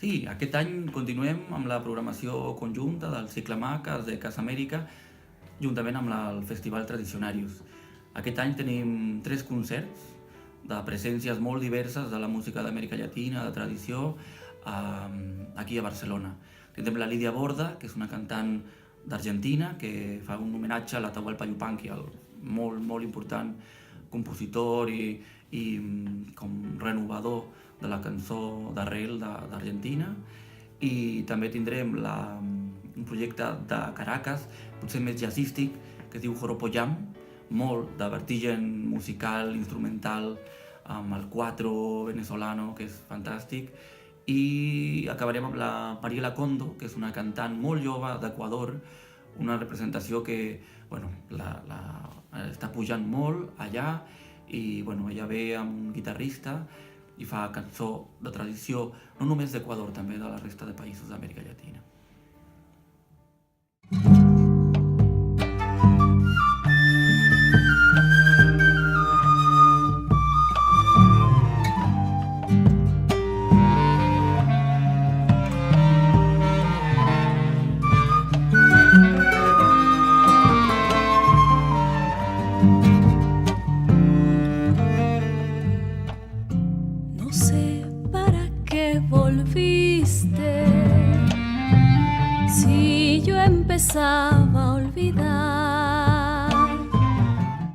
Sí, aquest any continuem amb la programació conjunta del cicle Maques de Casa Amèrica, juntament amb el Festival Tradicionarius. Aquest any tenim 3 concerts de presències molt diverses de la música d'Amèrica Llatina, de tradició, aquí a Barcelona. Tindrem la Lídia Borda, que és una cantant d'Argentina, que fa un homenatge a l'Atahualpa Yupanqui, el molt important compositor i com renovador de la cançó d'arrel d'Argentina. I també tindrem un projecte de Caracas, potser més jazzístic, que es diu Joropo Jam, molt de vertigen musical, instrumental, amb el cuatro venezolano, que és fantàstic. I acabarem amb la Mariela Condo, que és una cantant molt jove d'Equador, una representació que està pujant molt allà, i ella ve amb un guitarrista i fa cançó de tradició no només d'Equador, també de la resta de països d'Amèrica Llatina.